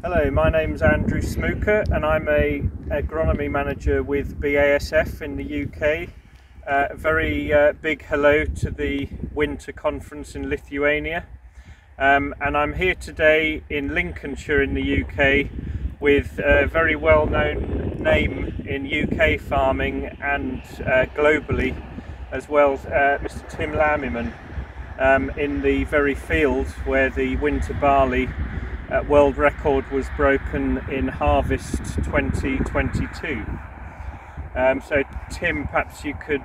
Hello, my name's Andrew Smooker and I'm an agronomy manager with BASF in the UK. A very big hello to the winter conference in Lithuania. And I'm here today in Lincolnshire in the UK with a very well-known name in UK farming and globally as well, Mr. Tim Lamyman, in the very field where the winter barley world record was broken in harvest 2022. So Tim, perhaps you could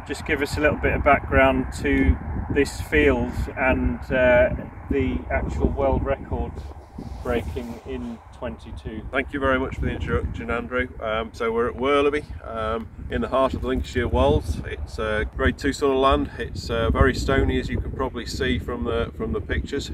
just give us a little bit of background to this field and the actual world record breaking in 22. Thank you very much for the introduction, Andrew. So we're at Worlaby, in the heart of the Lincolnshire Wolds. It's grade 2 sort of land. It's very stony, as you can probably see from the pictures,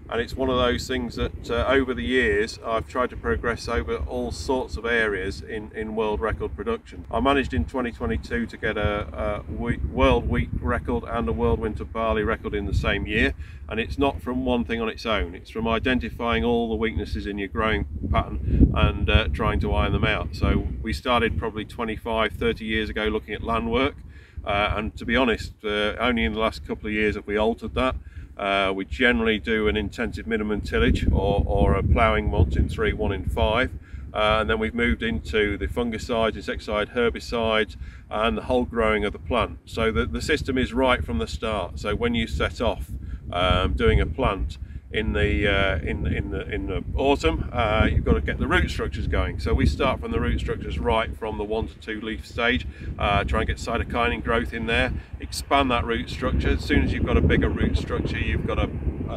and it's one of those things that over the years I've tried to progress over all sorts of areas in world record production. I managed in 2022 to get a world wheat record and a world winter barley record in the same year, and it's not from one thing on its own. It's from identifying all the weaknesses in your growing pattern and trying to iron them out. So we started probably 25-30 years ago looking at land work, and to be honest, only in the last couple of years have we altered that. We generally do an intensive minimum tillage or a ploughing once in 3, 1 in 5, and then we've moved into the fungicides, insecticide, herbicides and the whole growing of the plant. So the system is right from the start. So when you set off doing a plant in the autumn, you've got to get the root structures going. So we start from the root structures right from the 1 to 2 leaf stage, try and get cytokinin growth in there, expand that root structure. As soon as you've got a bigger root structure, you've got a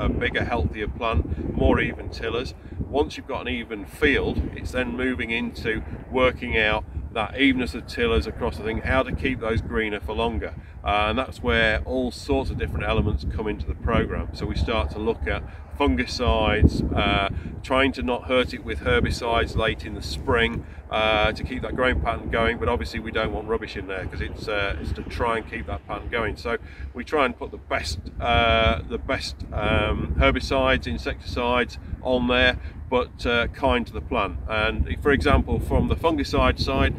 bigger, healthier plant, more even tillers. Once you've got an even field, it's then moving into working out that evenness of tillers across the thing, how to keep those greener for longer. And that's where all sorts of different elements come into the program. So we start to look at fungicides, trying to not hurt it with herbicides late in the spring to keep that growing pattern going, but obviously we don't want rubbish in there because it's to try and keep that pattern going. So we try and put the best herbicides, insecticides on there, but kind to the plant. And for example, from the fungicide side,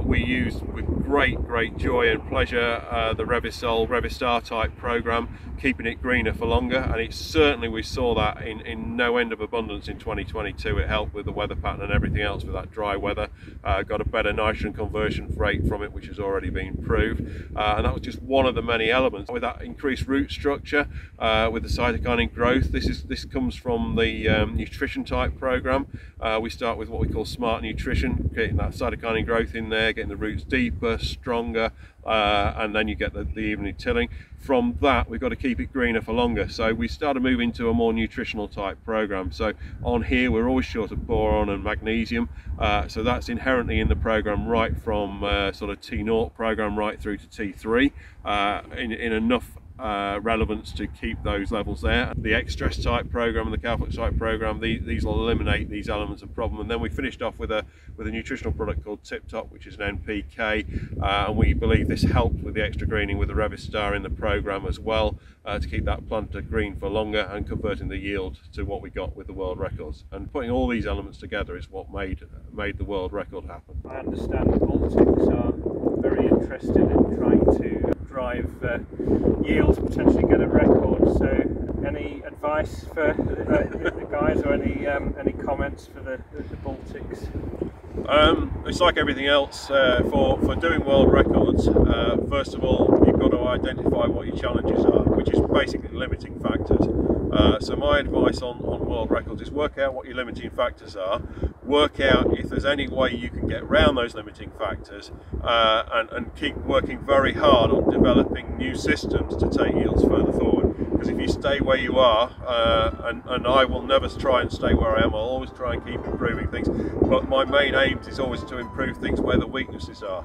we use with great joy and pleasure the Revistar type program, keeping it greener for longer, and it's certainly, we saw that in no end of abundance in 2022. It helped with the weather pattern and everything else with that dry weather. Got a better nitrogen conversion rate from it, which has already been proved, and that was just one of the many elements. With that increased root structure, with the cytokinin growth, this comes from the nutrition type program. We start with what we call smart nutrition, getting that cytokinin growth in there, getting the roots deeper, stronger, and then you get the evening tilling. From that, we've got to keep it greener for longer, so we started moving to a more nutritional type program. So on here we're always short of boron and magnesium, so that's inherently in the program right from sort of T0 program right through to T3, in enough relevance to keep those levels there. The X-Stress type program and the Cowfoot type program, these will eliminate these elements of problem. And then we finished off with a nutritional product called Tip Top, which is an NPK, and we believe this helped with the extra greening with the Revistar in the program as well, to keep that plant green for longer and converting the yield to what we got with the world records. And putting all these elements together is what made the world record happen. I understand the Baltics are very interested in trying to drive yields, potentially get a record. So any advice for the guys, or any comments for the Baltics? It's like everything else, for doing world records. First of all, you've got to identify what your challenges are, which is basically limiting factors. So my advice on world records is work out what your limiting factors are, work out if there's any way you can get around those limiting factors, and keep working very hard on developing new systems to take yields further forward. Because if you stay where you are, and I will never try and stay where I am, I'll always try and keep improving things, but my main aim is always to improve things where the weaknesses are.